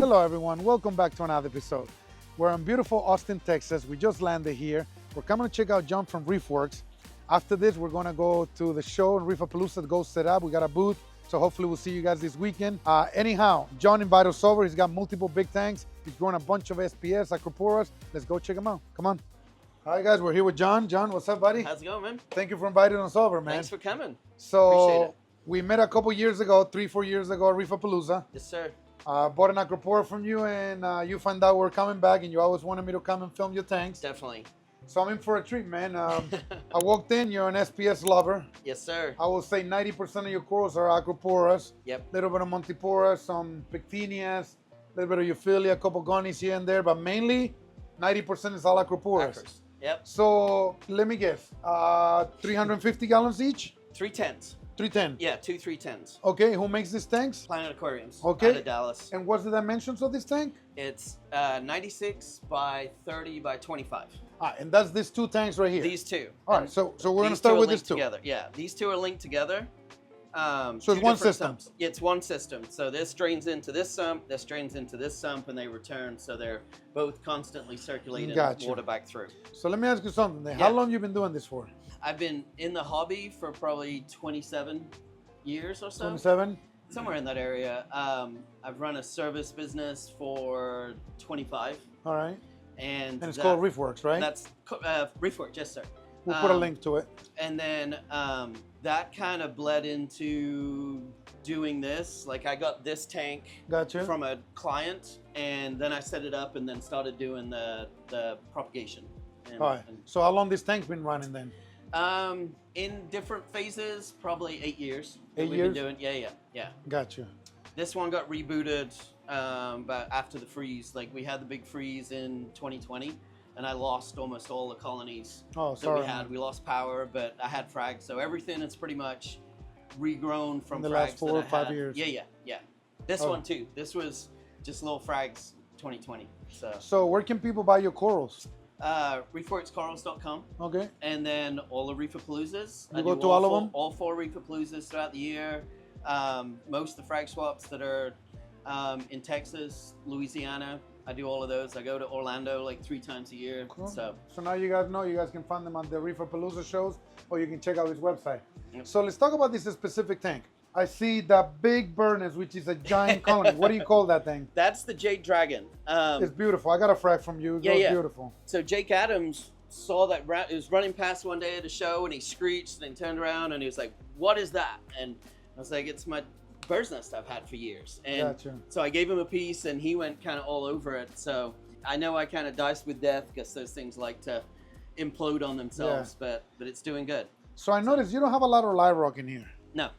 Hello everyone, welcome back to another episode. We're in beautiful Austin, Texas. We just landed here. We're coming to check out John from Reef Works. After this, we're gonna go to the show in Reefapalooza to go set up. We got a booth, so hopefully we'll see you guys this weekend. Anyhow, John invited us over. He's got multiple big tanks. He's growing a bunch of SPS, Aquariums. Let's go check them out. Come on. Hi guys, we're here with John. John, what's up, buddy? How's it going, man? Thank you for inviting us over, man. Thanks for coming. So, Appreciate it. we met a couple years ago, 3-4 years ago at Reefapalooza. Yes, sir. Bought an Aquapora from you, and you found out we're coming back, and you always wanted me to come and film your tanks. Definitely. So I'm in for a treat, man. I walked in, you're an SPS lover. Yes, sir. I will say 90% of your corals are Aquaporas. Yep. A little bit of Montiporas, some Pectinias, a little bit of Euphilia, a couple Gonies here and there, but mainly 90% is all Aquaporas. Acres. Yep. So let me guess, 350 gallons each? 310s. 310. Yeah, 2 310s. Okay, who makes these tanks? Planet Aquariums. Okay. Out of Dallas. And what's the dimensions of this tank? It's 96 by 30 by 25. And that's these two tanks right here. These two. All right, so we're gonna start with these this two. together. Yeah, these two are linked together. So it's two one different system. Sumps. Yeah, it's one system. So this drains into this sump, this drains into this sump, and they return. So they're both constantly circulating Gotcha. water back through. So let me ask you something. Then. How Yeah. long you been doing this for? I've been in the hobby for probably 27 years or so. 27? Somewhere in that area. I've run a service business for 25. All right. And it's called Reef Works, right? That's Reef Works, yes, sir. We'll put a link to it. And then that kind of bled into doing this. Like I got this tank Gotcha. from a client, and then I set it up and then started doing the propagation. And, All right. So how long this tank's been running then? In different phases, probably 8 years. 8 We've years? been doing, yeah. Gotcha. This one got rebooted but after the freeze. Like we had the big freeze in 2020, and I lost almost all the colonies that we had. We lost power, but I had frags, so everything is pretty much regrown from the frags last 4 or that I 5 had. years. Yeah. This one too. This was just little frags 2020. So where can people buy your corals? Reefworkscorals.com. Okay. And then all the Reefapaloozas. You go to all of them? All 4 Reefapaloozas throughout the year. Most of the frag swaps that are in Texas, Louisiana, I do all of those. I go to Orlando like 3 times a year. Cool. So now you guys know, you guys can find them on the Reefapalooza shows, or you can check out his website. Yep. So let's talk about this specific tank. I see the big burners, which is a giant colony. What do you call that thing? that's the Jade Dragon. It's beautiful. I got a frag from you. It's beautiful. So Jake Adams saw that it was running past one day at a show, and he screeched and turned around and he was like, "What is that?" And I was like, "It's my bird's nest I've had for years." And Gotcha. so I gave him a piece, and he went kind of all over it. So I know I kind of diced with death because those things like to implode on themselves, but it's doing good. So I noticed you don't have a lot of live rock in here. No.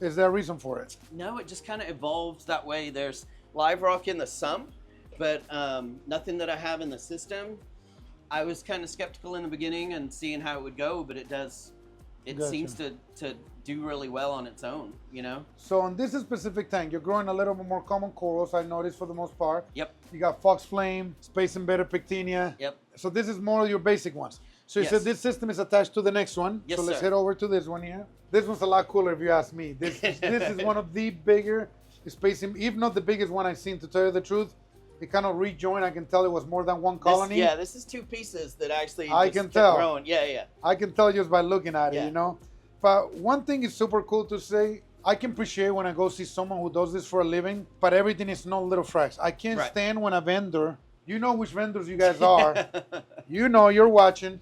Is there a reason for it? No, it just kind of evolved that way. There's live rock in the sump, but nothing that I have in the system. I was kind of skeptical in the beginning and seeing how it would go, but it Gotcha. seems to do really well on its own, you know? So on this specific tank, you're growing a little bit more common corals, I noticed, for the most part. Yep. You got fox flame, space embedded Pectinia. Yep. So this is more of your basic ones. So you Yes. said this system is attached to the next one. Yes, so let's sir. head over to this one here. This one's a lot cooler if you ask me. This is one of the bigger space, if not the biggest one I've seen, to tell you the truth. It kind of rejoined. I can tell it was more than one colony. This is 2 pieces that actually I just can kept tell. growing. Yeah. I can tell just by looking at it, Yeah. you know. But one thing is super cool to say. I can appreciate when I go see someone who does this for a living, but everything is not little frags. I can't Right. stand when a vendor, you know which vendors you guys are, you know, you're watching,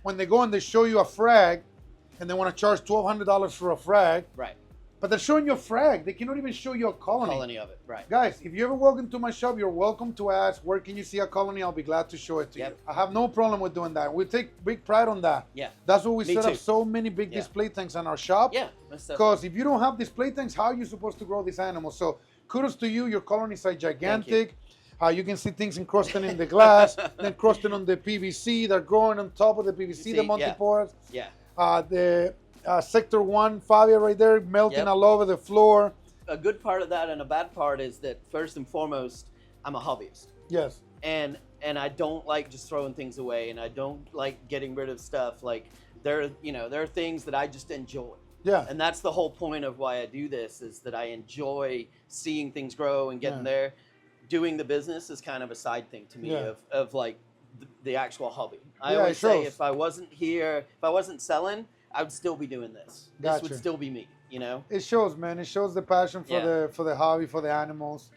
when they go and they show you a frag and they want to charge $1,200 for a frag, Right. but they're showing you a frag. They cannot even show you a colony. Colony of it, right. Guys, if you ever walk into my shop, you're welcome to ask, where can you see a colony? I'll be glad to show it to Yep. you. I have no problem with doing that. We take big pride on that. Yeah. That's why we Me set up too. so many big Yeah. display tanks in our shop. Yeah. Most definitely. Because if you don't have display tanks, how are you supposed to grow these animals? So kudos to you. Your colonies are gigantic. You can see things encrusted in the glass, then encrusted on the PVC. They're growing on top of the PVC, the Montiporas. Yeah. The Sector 1 Fabia right there, melting Yep. all over the floor. A good part of that and a bad part is that first and foremost, I'm a hobbyist. Yes. And I don't like just throwing things away, and I don't like getting rid of stuff. Like there are things that I just enjoy. Yeah. And that's the whole point of why I do this, is that I enjoy seeing things grow and getting there. doing the business is kind of a side thing to me of like the actual hobby. I Yeah, always it say shows. if I wasn't here, if I wasn't selling, I would still be doing this. This Gotcha. would still be me, you know? It shows, man. It shows the passion for the hobby, for the animals.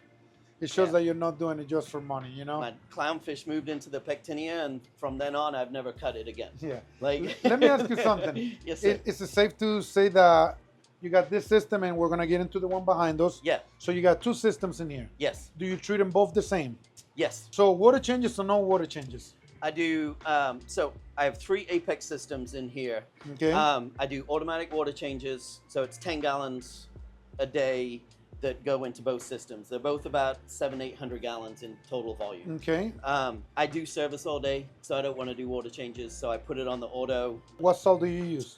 It shows that you're not doing it just for money, you know? My clownfish moved into the pectinia, and from then on, I've never cut it again. Yeah. Like, let me ask you something. Yes, sir. Is it safe to say that you got this system, and we're gonna get into the one behind us? Yeah. So you got two systems in here. Yes. Do you treat them both the same? Yes. So water changes or no water changes? I do. So I have 3 Apex systems in here. Okay. I do automatic water changes. So it's 10 gallons a day that go into both systems. They're both about 700-800 gallons in total volume. Okay. I do service all day, so I don't want to do water changes. So I put it on the auto. What salt do you use?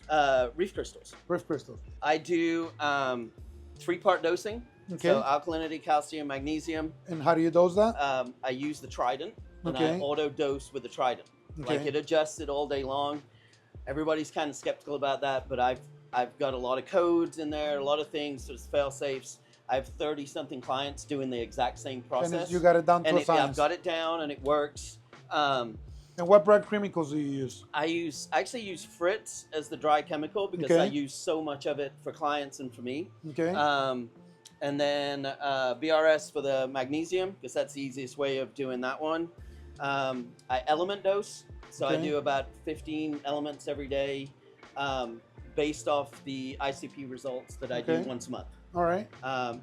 Reef crystals. Reef crystals. I do 3-part dosing. Okay. So alkalinity, calcium, magnesium. And how do you dose that? I use the Trident, and Okay. I auto dose with the Trident. Okay. Like it adjusts it all day long. Everybody's kind of skeptical about that, but I've got a lot of codes in there, a lot of things, so it's fail safes. I have 30-something clients doing the exact same process. And you got it down to a yeah, science. I've got it down, and it works. And what brand chemicals do you use? I actually use Fritz as the dry chemical because I use so much of it for clients and for me. Okay. And then BRS for the magnesium, because that's the easiest way of doing that one. I element dose, so I do about 15 elements every day, based off the ICP results that I do once a month. All right.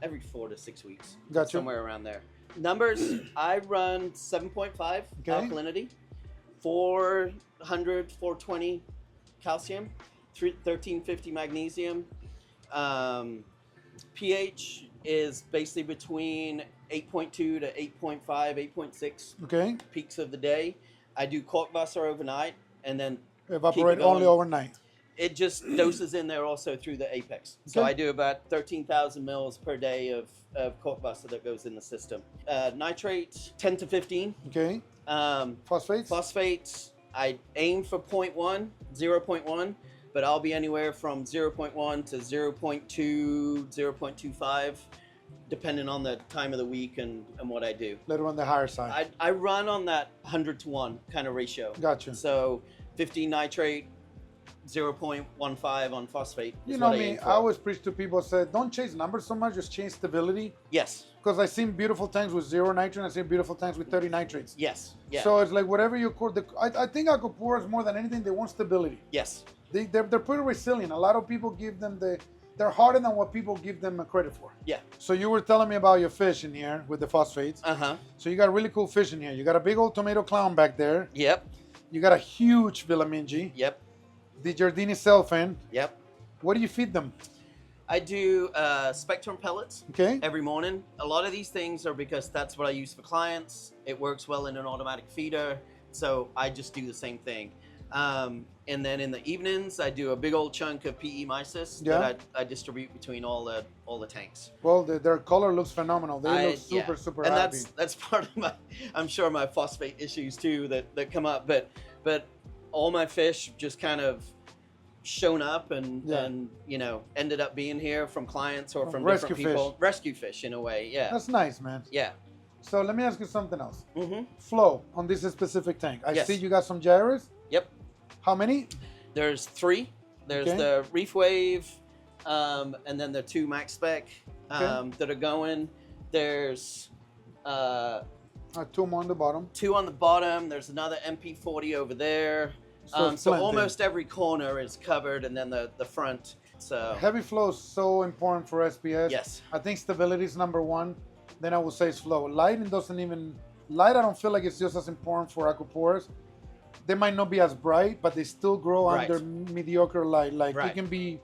Every 4 to 6 weeks. Gotcha. Somewhere around there. Numbers, I run 7.5 alkalinity, 400, 420 calcium, 1350 magnesium. pH is basically between 8.2 to 8.5, 8.6 peaks of the day. I do Korkwasser overnight and then evaporate only overnight. It just doses in there also through the Apex. So I do about 13,000 mils per day of Korkwasser that goes in the system. Nitrate, 10 to 15. Okay. Phosphates? Phosphates, I aim for 0.1, 0.1, but I'll be anywhere from 0.1 to 0.2, 0.25, depending on the time of the week and what I do. Little on the higher side. I run on that 100 to 1 kind of ratio. Gotcha. So 15 nitrate, 0.15 on phosphate. You know me, I always preach to people, say, don't chase numbers so much, just chase stability. Yes. Because I've seen beautiful tanks with 0 nitrate, I've seen beautiful tanks with 30 nitrates. Yes. Yeah. So it's like whatever you call, I think aquaporas more than anything, they want stability. Yes. They're pretty resilient. A lot of people give them they're harder than what people give them credit for. Yeah. So you were telling me about your fish in here with the phosphates. Uh-huh. So you got a really cool fish in here. You got a big old tomato clown back there. Yep. You got a huge Villamingi. Yep. The Giardini Selfin. Yep. What do you feed them? I do Spectrum pellets every morning. A lot of these things are because that's what I use for clients. It works well in an automatic feeder, so I just do the same thing. And then in the evenings, I do a big old chunk of PE mysis that I distribute between all the tanks. Well, their color looks phenomenal. They look super, super and happy. that's part of I'm sure my phosphate issues too that come up. But all my fish just kind of shown up and you know ended up being here from clients or from different people. Fish. Rescue fish in a way, yeah. That's nice, man. Yeah. So let me ask you something else. Mm-hmm. Flow on this specific tank. I see you got some gyros. Yep. How many? There's 3. There's the Reef Wave, and then the 2 Max Spec that are going. There's 2 more on the bottom. 2 on the bottom. There's another MP40 over there. So almost every corner is covered, and then the front. So heavy flow is so important for SPS. Yes. I think stability is number 1. Then I would say it's flow. Lighting doesn't even light. I don't feel like it's just as important for aquaporas. They might not be as bright, but they still grow under mediocre light. Like it can be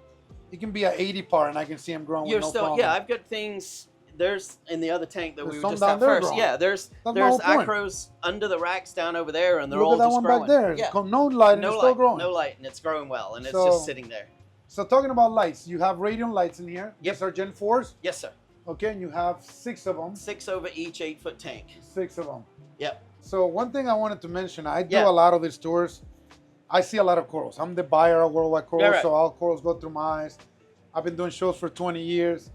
at 80 par, and I can see them growing. With no problem. Yeah. I've got things. There's in the other tank that we were just at there first. Yeah, there's acros under the racks down over there, and they're all just growing. Look at that one back there. Yeah. No light, and it's still growing. No light, and it's growing well, and it's just sitting there. So talking about lights, you have radiant lights in here. Yep. These are Gen 4s? Yes, sir. Okay, and you have 6 of them. 6 over each 8-foot tank. 6 of them. Yep. So one thing I wanted to mention, I do a lot of these tours. I see a lot of corals. I'm the buyer of worldwide corals, so all corals go through my eyes. I've been doing shows for 20 years.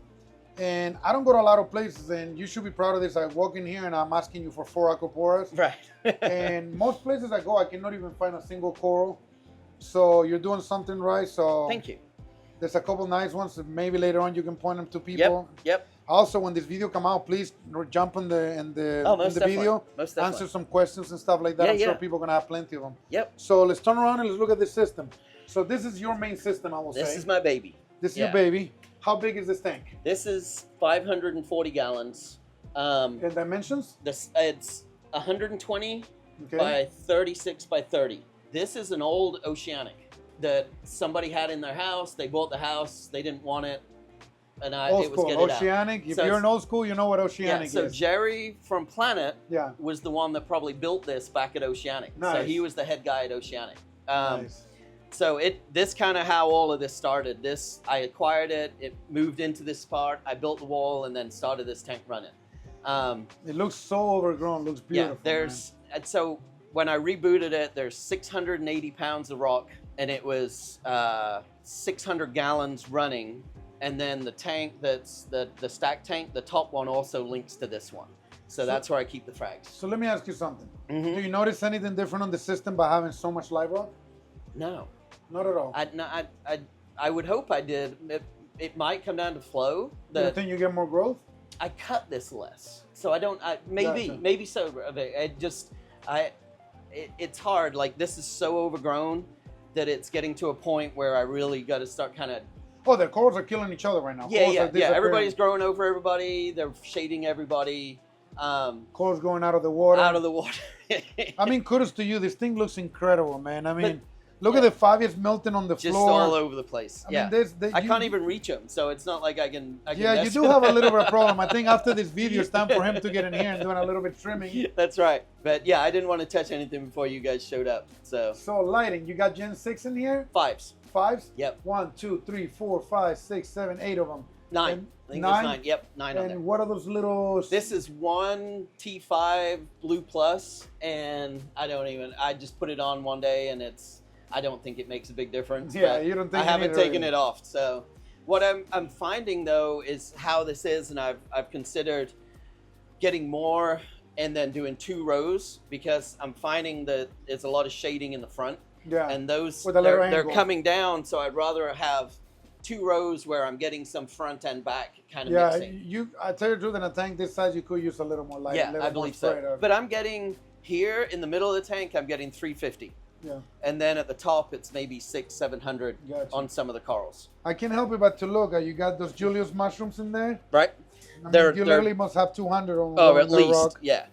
And I don't go to a lot of places, and you should be proud of this. I walk in here and I'm asking you for 4 aquaporas. Right. And most places I go, I cannot even find a single coral. So you're doing something right. So thank you. There's a couple nice ones. Maybe later on you can point them to people. Yep. Also, when this video come out, please jump in the video, answer some questions and stuff like that. I'm sure people are gonna have plenty of them. Yep. So let's turn around and let's look at this system. So this is your main system, I will say. This is my baby. This is your baby. How big is this tank? This is 540 gallons. In dimensions? It's 120 by 36 by 30. This is an old oceanic that somebody had in their house. They bought the house. They didn't want it. And it was getting oceanic. If you're in old school, you know what oceanic is. So Jerry from Planet was the one that probably built this back at Oceanic. Nice. So he was the head guy at Oceanic. Nice. So this kind of how all of this started. I acquired it. It moved into this part. I built the wall and then started this tank running. It looks so overgrown. Looks beautiful. And so when I rebooted it, there's 680 pounds of rock, and it was 600 gallons running. And then the tank that's the stack tank, the top one also links to this one. So that's where I keep the frags. So let me ask you something. Do you notice anything different on the system by having so much live rock? No. Not at all. I would hope I did. It might come down to flow. You think you get more growth? I cut this less, so I don't. Maybe so. It's hard. Like this is so overgrown that it's getting to a point where I really got to start kind of. Oh, the corals are killing each other right now. Yeah. Everybody's growing over everybody. They're shading everybody. Corals going out of the water. Out of the water. I mean, kudos to you. This thing looks incredible, man. I mean. Look at the favias melting on the floor. Just all over the place. I mean, I can't even reach them, so it's not like I can yeah, you do have a little bit of a problem. I think after this video, it's time for him to get in here and doing a little bit trimming. That's right. But yeah, I didn't want to touch anything before you guys showed up. So lighting, you got Gen 6 in here? Fives? Yep. 1, 2, 3, 4, 5, 6, 7, 8 of them. 9. I think there's 9. Yep, 9 on there. And what are those little... This is one T5 Blue Plus, and I just put it on one day, and I don't think it makes a big difference. Yeah, you don't think I haven't taken it off. So what I'm finding though is how this is, and I've considered getting more and then doing 2 rows because I'm finding that there's a lot of shading in the front. Yeah. And those they're coming down, so I'd rather have 2 rows where I'm getting some front and back kind of mixing. Yeah, I tell you the truth, in a tank this size, you could use a little more light. Yeah, I believe so. But I'm getting here in the middle of the tank, I'm getting 350. Yeah. And then at the top, it's maybe 600-700 on some of the corals. I can't help it but to look. You got those Julius mushrooms in there? Right. You literally must have 200 on at least, rock. Yeah.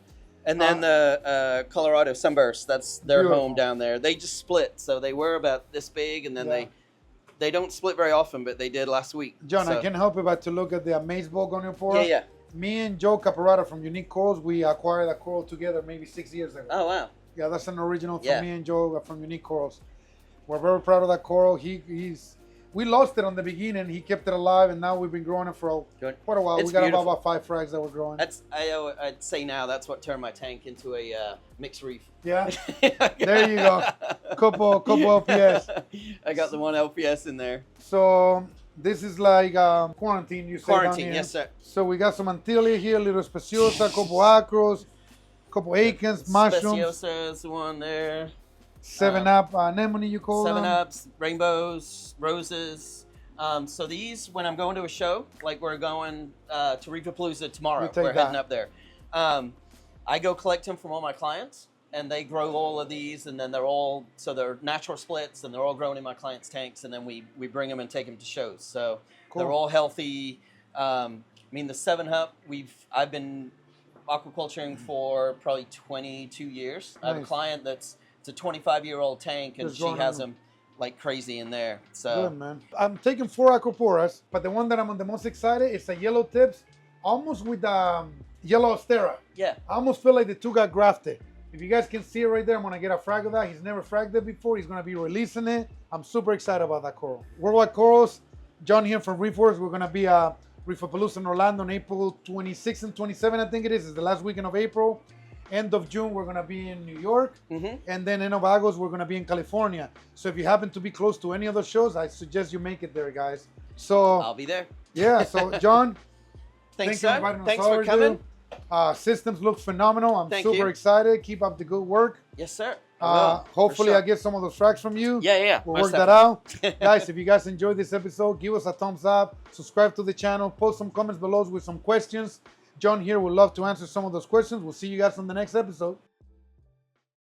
And then the Colorado Sunburst, that's their home down there. They just split, so they were about this big, and then they don't split very often, but they did last week. John, I can't help it but to look at the Amazeball Goniopora. Yeah. Me and Joe Caparata from Unique Corals, we acquired that coral together maybe 6 years ago. Oh, wow. Yeah, that's an original from me and Joe from Unique Corals. We're very proud of that coral. We lost it on the beginning. He kept it alive, and now we've been growing it for quite a while. It's we got beautiful. about 5 frags that we're growing. I'd say now that's what turned my tank into a mixed reef. Yeah, there you go. Couple LPS. I got the one LPS in there. So this is like quarantine. You say quarantine, down here. Yes, sir. So we got some Antilia here, little Speciosa, couple acros. Couple Akins, mushrooms. Speciosa is the one there. 7-Up anemone, you call them? 7-Ups, rainbows, roses. So these, when I'm going to a show, like we're going to Reef-A-Palooza tomorrow, we're heading up there. I go collect them from all my clients, and they grow all of these, and then they're natural splits, and they're all grown in my clients' tanks, and then we bring them and take them to shows. So they're all healthy. I mean, the 7-Up, I've been aquaculturing for probably 22 years. Nice. I have a client it's a 25-year-old tank, and she has them like crazy in there. So good, man. I'm taking 4 aquaporas, but the one that I'm the most excited is a yellow tips, almost with yellow astera. Yeah. I almost feel like the two got grafted. If you guys can see it right there, I'm gonna get a frag of that. He's never fragged it before. He's gonna be releasing it. I'm super excited about that coral. Worldwide Corals, John here from Reef Works. We're gonna be Reefapalooza in Orlando on April 26 and 27, I think it is. It's the last weekend of April. End of June, we're going to be in New York. And then end of August, we're going to be in California. So if you happen to be close to any of those shows, I suggest you make it there, guys. So I'll be there. Yeah, so John, Thanks, Thank you for inviting us over, for coming. Systems look phenomenal. I'm super excited. Keep up the good work. Yes, sir. Hopefully, I get some of those frags from you. Yeah. We'll work that out. Guys, if you guys enjoyed this episode, give us a thumbs up. Subscribe to the channel. Post some comments below with some questions. John here would love to answer some of those questions. We'll see you guys on the next episode.